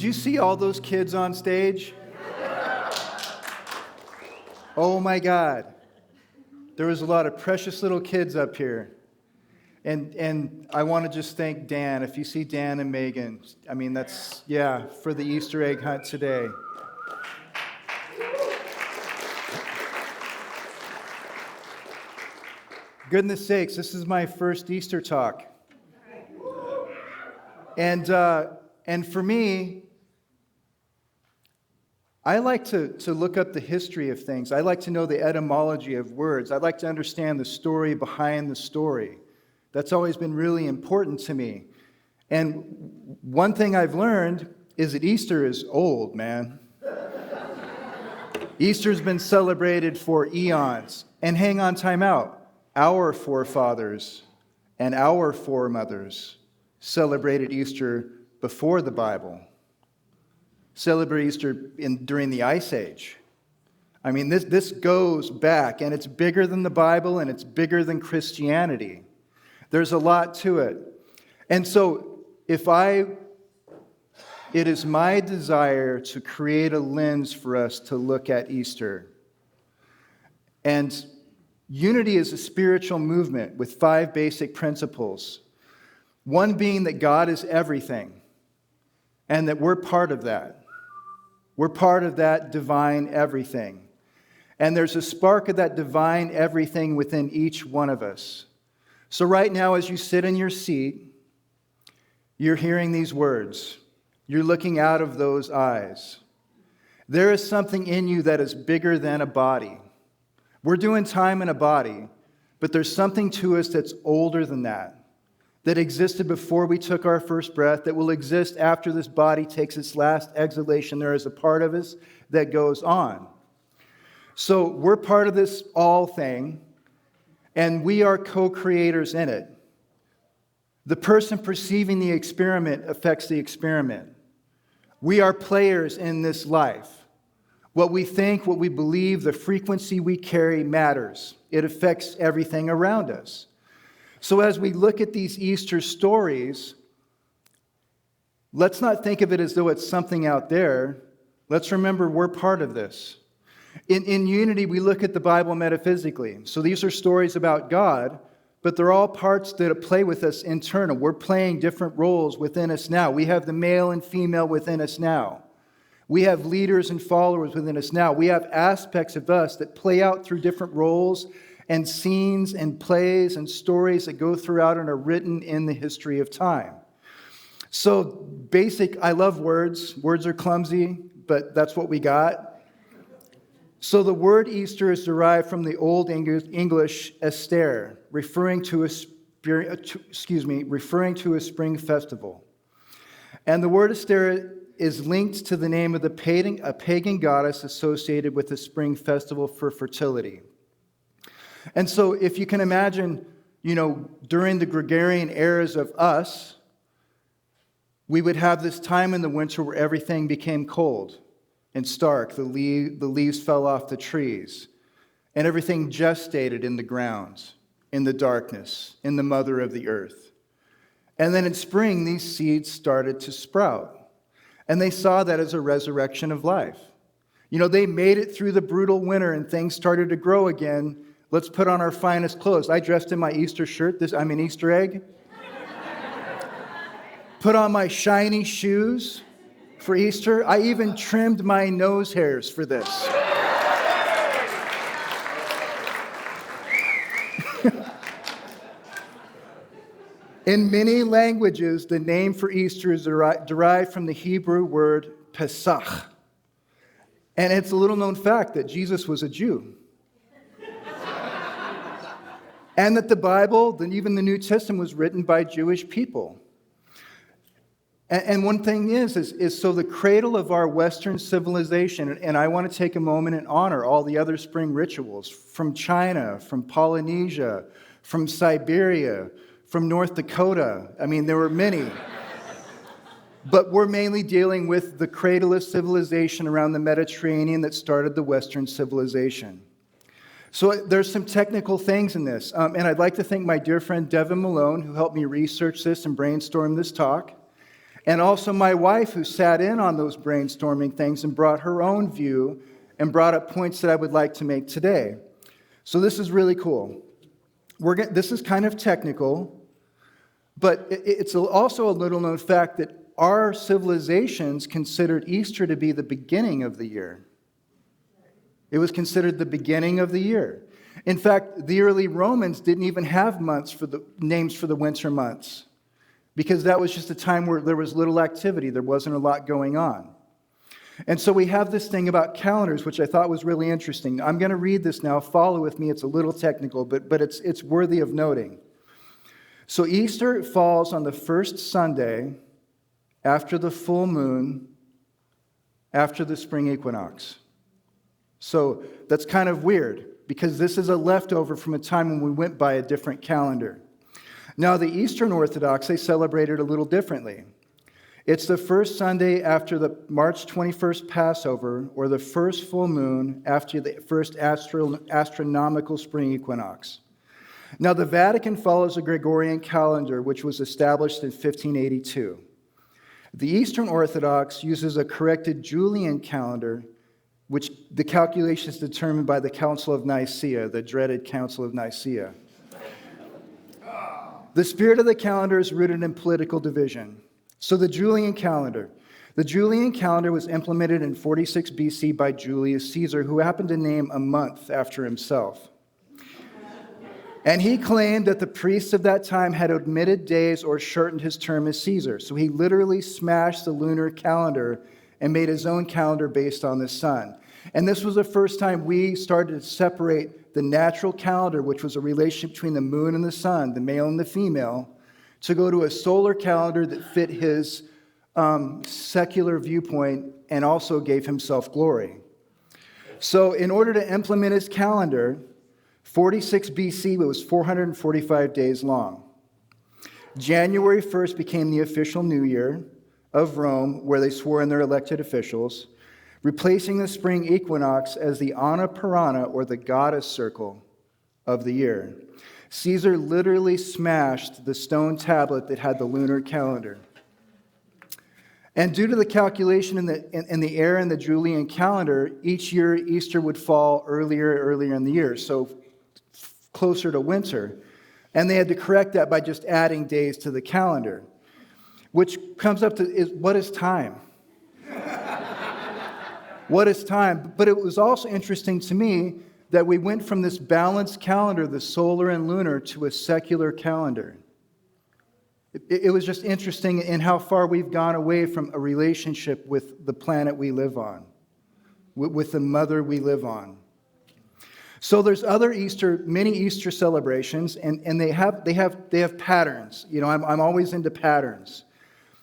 you see all those kids on stage? Oh my God. There was a lot of precious little kids up here. And I want to just thank Dan. If you see Dan and Megan, I mean, that's, for the Easter egg hunt today. Goodness sakes, this is my first Easter talk. And for me, I like to look up the history of things. I like to know the etymology of words. I like to understand the story behind the story. That's always been really important to me. And one thing I've learned is that Easter is old, man. Easter's been celebrated for eons. And hang on, time out. Our forefathers and our foremothers celebrated Easter before the Bible. Celebrated Easter during the Ice Age. I mean, this goes back, and it's bigger than the Bible, and it's bigger than Christianity. There's a lot to it. And so, it is my desire to create a lens for us to look at Easter. And unity is a spiritual movement with 5 basic principles. One being that God is everything, and that we're part of that. We're part of that divine everything. And there's a spark of that divine everything within each one of us. So right now, as you sit in your seat, you're hearing these words. You're looking out of those eyes. There is something in you that is bigger than a body. We're doing time in a body, but there's something to us that's older than that existed before we took our first breath, that will exist after this body takes its last exhalation. There is a part of us that goes on. So we're part of this all thing, and we are co-creators in it. The person perceiving the experiment affects the experiment. We are players in this life. What we think, what we believe, the frequency we carry matters. It affects everything around us. So as we look at these Easter stories, let's not think of it as though it's something out there. Let's remember we're part of this. In unity, we look at the Bible metaphysically. So these are stories about God, but they're all parts that play with us internal. We're playing different roles within us now. We have the male and female within us now. We have leaders and followers within us now. We have aspects of us that play out through different roles and scenes and plays and stories that go throughout and are written in the history of time. So I love words. Words are clumsy, but that's what we got. So the word Easter is derived from the Old English Ester, referring to a spring festival. And the word Ester is linked to the name of a pagan goddess associated with the spring festival for fertility. And so if you can imagine, during the Gregorian eras of us, we would have this time in the winter where everything became cold and stark. The leaves fell off the trees, and everything gestated in the ground, in the darkness, in the mother of the earth. And then in spring, these seeds started to sprout, and they saw that as a resurrection of life. They made it through the brutal winter, and things started to grow again. Let's put on our finest clothes. I dressed in my Easter shirt. I'm an Easter egg. Put on my shiny shoes for Easter. I even trimmed my nose hairs for this. In many languages, the name for Easter is derived from the Hebrew word Pesach. And it's a little known fact that Jesus was a Jew. And that the Bible, and even the New Testament, was written by Jewish people. And one thing is so the cradle of our Western civilization, and I want to take a moment and honor all the other spring rituals from China, from Polynesia, from Siberia, from North Dakota. I mean, there were many. But we're mainly dealing with the cradle of civilization around the Mediterranean that started the Western civilization. So there's some technical things in this. And I'd like to thank my dear friend Devin Malone, who helped me research this and brainstorm this talk. And also my wife, who sat in on those brainstorming things and brought her own view and brought up points that I would like to make today. So this is really cool. This is kind of technical, but it's also a little known fact that our civilizations considered Easter to be the beginning of the year. It was considered the beginning of the year. In fact, the early Romans didn't even have names for the winter months, because that was just a time where there was little activity. There wasn't a lot going on. And so we have this thing about calendars, which I thought was really interesting. I'm going to read this now. Follow with me. It's a little technical, but it's worthy of noting. So Easter falls on the first Sunday after the full moon, after the spring equinox. So that's kind of weird, because this is a leftover from a time when we went by a different calendar. Now, the Eastern Orthodox, they celebrate it a little differently. It's the first Sunday after the March 21st Passover, or the first full moon after the first astronomical spring equinox. Now, the Vatican follows a Gregorian calendar, which was established in 1582. The Eastern Orthodox uses a corrected Julian calendar, which the calculation is determined by the Council of Nicaea, the dreaded Council of Nicaea. The spirit of the calendar is rooted in political division. So the Julian calendar was implemented in 46 BC by Julius Caesar, who happened to name a month after himself. And he claimed that the priests of that time had omitted days or shortened his term as Caesar. So he literally smashed the lunar calendar and made his own calendar based on the sun. And this was the first time we started to separate the natural calendar, which was a relationship between the moon and the sun, the male and the female, to go to a solar calendar that fit his secular viewpoint and also gave himself glory. So in order to implement his calendar, 46 BC was 445 days long. January 1st became the official new year of Rome, where they swore in their elected officials, replacing the spring equinox as the Anna Purana, or the goddess circle of the year. Caesar literally smashed the stone tablet that had the lunar calendar. And due to the calculation in the era in the Julian calendar, each year Easter would fall earlier in the year, so closer to winter. And they had to correct that by just adding days to the calendar, which comes up to what is time? What is time? But it was also interesting to me that we went from this balanced calendar, the solar and lunar, to a secular calendar. It was just interesting in how far we've gone away from a relationship with the planet we live on, with the mother we live on. So there's other many Easter celebrations, and they have patterns. You know, I'm always into patterns.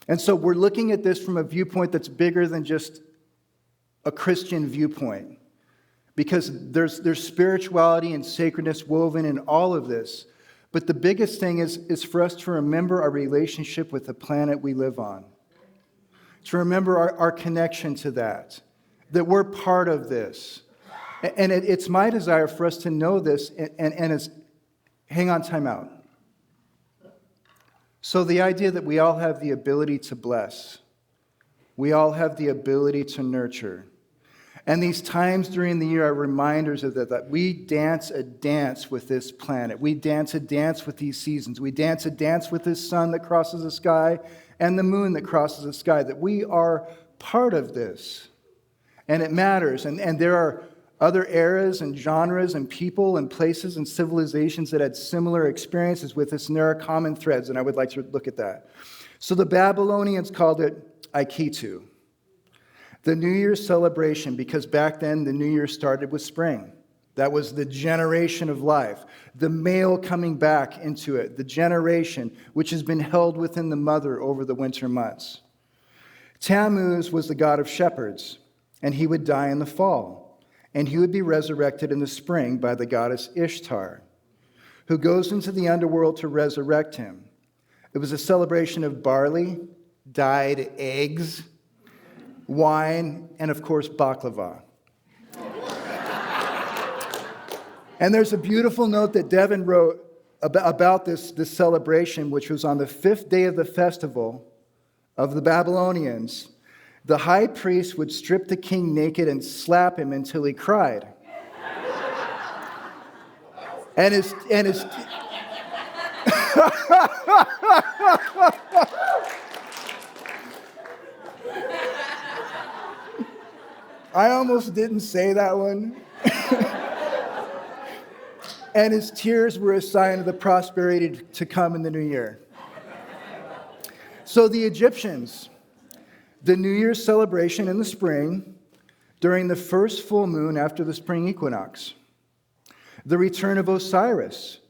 And so we're looking at this from a viewpoint that's bigger than just a Christian viewpoint, because there's spirituality and sacredness woven in all of this. But the biggest thing is for us to remember our relationship with the planet we live on, to remember our connection to that we're part of this. And it's my desire for us to know this, and hang on, time out. So the idea that we all have the ability to bless, we all have the ability to nurture. And these times during the year are reminders of that we dance a dance with this planet. We dance a dance with these seasons. We dance a dance with this sun that crosses the sky and the moon that crosses the sky, that we are part of this. And it matters. And there are other eras and genres and people and places and civilizations that had similar experiences with this, and there are common threads, and I would like to look at that. So the Babylonians called it Aikitu, the New Year's celebration, because back then the New Year started with spring. That was the generation of life, the male coming back into it, the generation which has been held within the mother over the winter months. Tammuz was the god of shepherds, and he would die in the fall, and he would be resurrected in the spring by the goddess Ishtar, who goes into the underworld to resurrect him. It was a celebration of barley, dyed eggs, wine, and of course, baklava. And there's a beautiful note that Devin wrote about this celebration, which was on the 5th day of the festival. of the Babylonians, the high priest would strip the king naked and slap him until he cried. And his I almost didn't say that one. And his tears were a sign of the prosperity to come in the new year. So the Egyptians, the New Year's celebration in the spring, during the first full moon after the spring equinox. The return of Osiris,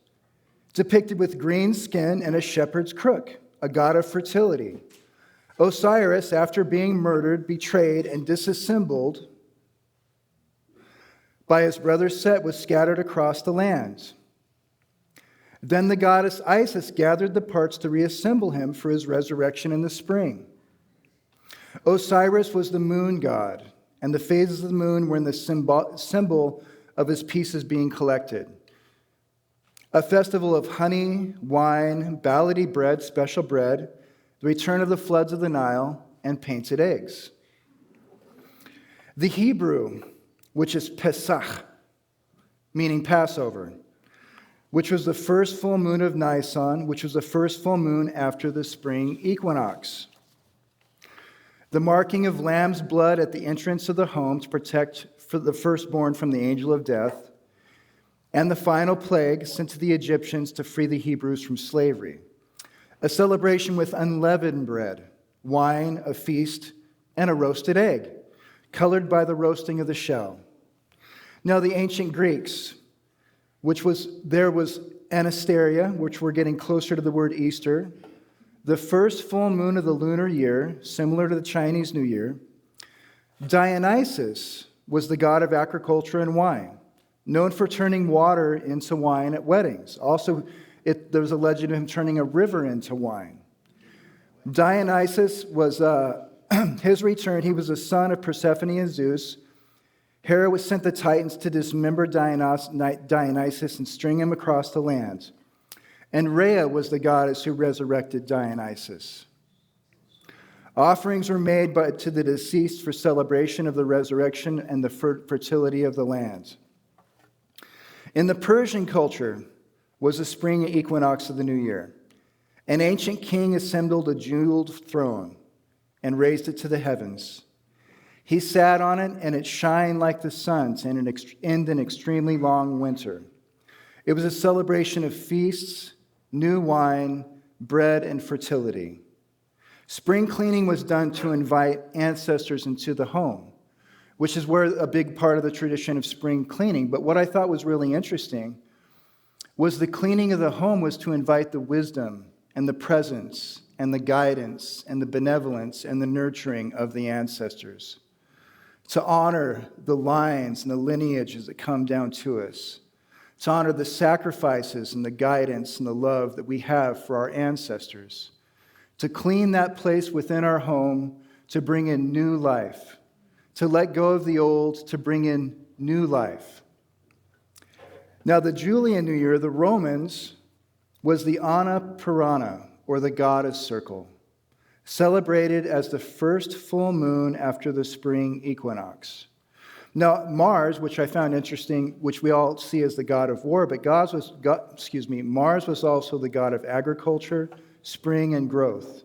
depicted with green skin and a shepherd's crook, a god of fertility. Osiris, after being murdered, betrayed, and disassembled by his brother Set, was scattered across the lands. Then the goddess Isis gathered the parts to reassemble him for his resurrection in the spring. Osiris was the moon god, and the phases of the moon were in the symbol of his pieces being collected. A festival of honey, wine, ballady bread, special bread, the return of the floods of the Nile, and painted eggs. The Hebrew, which is Pesach, meaning Passover, which was the first full moon of Nisan, which was the first full moon after the spring equinox. The marking of lamb's blood at the entrance of the home to protect for the firstborn from the angel of death, and the final plague sent to the Egyptians to free the Hebrews from slavery. A celebration with unleavened bread, wine, a feast, and a roasted egg, colored by the roasting of the shell. Now the ancient Greeks, there was Anastasia, which we're getting closer to the word Easter, the first full moon of the lunar year, similar to the Chinese New Year. Dionysus was the god of agriculture and wine, known for turning water into wine at weddings. Also, there was a legend of him turning a river into wine. Dionysus was his return. He was a son of Persephone and Zeus. Hera was sent the Titans to dismember Dionysus and string him across the lands. And Rhea was the goddess who resurrected Dionysus. Offerings were made to the deceased for celebration of the resurrection and the fertility of the land. In the Persian culture was the spring equinox of the new year. An ancient king assembled a jeweled throne and raised it to the heavens. He sat on it, and it shined like the sun in an extremely long winter. It was a celebration of feasts, new wine, bread, and fertility. Spring cleaning was done to invite ancestors into the home, which is where a big part of the tradition of spring cleaning. But what I thought was really interesting was the cleaning of the home was to invite the wisdom and the presence and the guidance and the benevolence and the nurturing of the ancestors, to honor the lines and the lineages that come down to us, to honor the sacrifices and the guidance and the love that we have for our ancestors, to clean that place within our home, to bring in new life, to let go of the old, to bring in new life. Now, the Julian New Year, the Romans, was the Anna Purana, or the goddess circle, celebrated as the first full moon after the spring equinox. Now, Mars, which I found interesting, which we all see as the god of war, but Mars was also the god of agriculture, spring, and growth.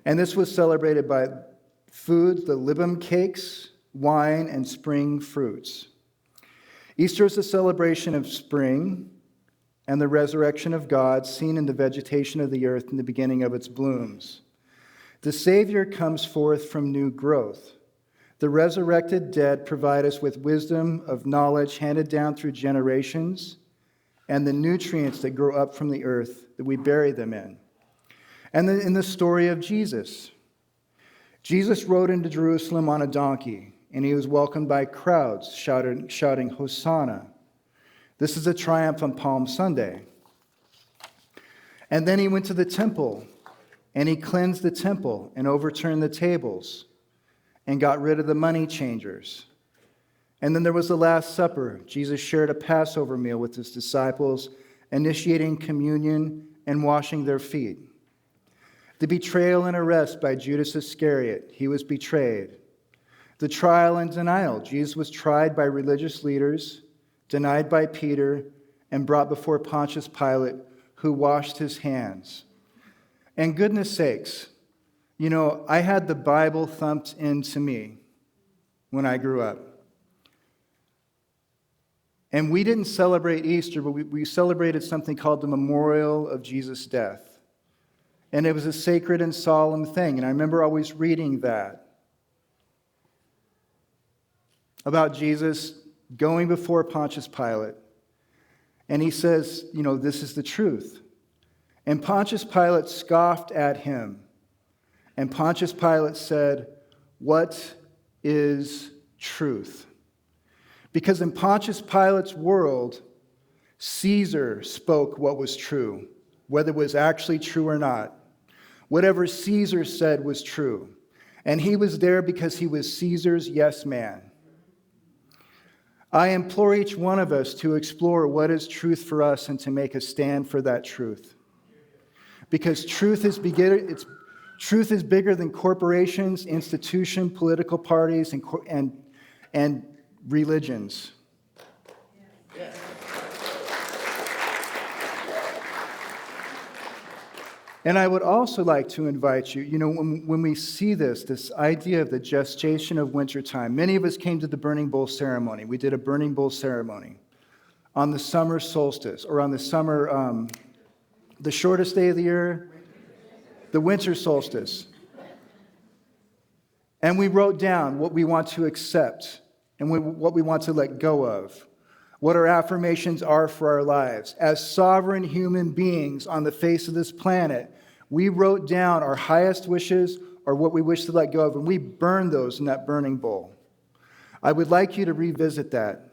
And this was celebrated by foods, the libum cakes, wine, and spring fruits. Easter is a celebration of spring and the resurrection of God seen in the vegetation of the earth in the beginning of its blooms. The Savior comes forth from new growth. The resurrected dead provide us with wisdom of knowledge handed down through generations and the nutrients that grow up from the earth that we bury them in. And then in the story of Jesus, Jesus rode into Jerusalem on a donkey, and he was welcomed by crowds shouting, Hosanna. This is a triumph on Palm Sunday. And then he went to the temple, and he cleansed the temple and overturned the tables and got rid of the money changers. And then there was the Last Supper. Jesus shared a Passover meal with his disciples, initiating communion and washing their feet. The betrayal and arrest by Judas Iscariot. He was betrayed. The trial and denial. Jesus was tried by religious leaders, denied by Peter, and brought before Pontius Pilate, who washed his hands. And goodness sakes, I had the Bible thumped into me when I grew up. And we didn't celebrate Easter, but we celebrated something called the memorial of Jesus' death. And it was a sacred and solemn thing. And I remember always reading that about Jesus going before Pontius Pilate. And he says, this is the truth. And Pontius Pilate scoffed at him. And Pontius Pilate said, "What is truth?" Because in Pontius Pilate's world, Caesar spoke what was true, whether it was actually true or not. Whatever Caesar said was true. And he was there because he was Caesar's yes man. I implore each one of us to explore what is truth for us and to make a stand for that truth. Because truth is bigger than corporations, institutions, political parties, and religions. And I would also like to invite you, when we see this idea of the gestation of wintertime, many of us came to the burning bowl ceremony. We did a burning bowl ceremony on the summer solstice, or on the summer, the shortest day of the year, the winter solstice. And we wrote down what we want to accept and what we want to let go of, what our affirmations are for our lives. As sovereign human beings on the face of this planet, we wrote down our highest wishes or what we wish to let go of, and we burned those in that burning bowl. I would like you to revisit that,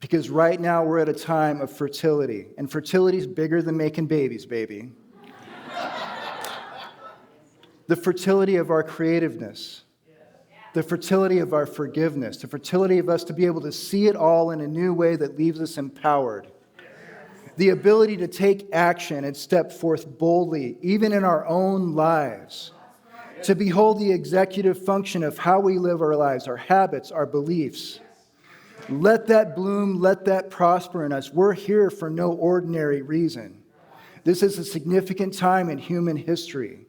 because right now we're at a time of fertility, and fertility is bigger than making babies, baby. The fertility of our creativeness, the fertility of our forgiveness, the fertility of us to be able to see it all in a new way that leaves us empowered. The ability to take action and step forth boldly, even in our own lives. To behold the executive function of how we live our lives, our habits, our beliefs. Let that bloom, let that prosper in us. We're here for no ordinary reason. This is a significant time in human history.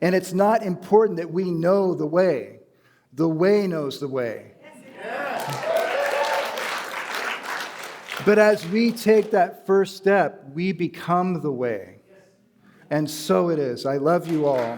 And it's not important that we know the way. The way knows the way. But as we take that first step, we become the way. And so it is. I love you all.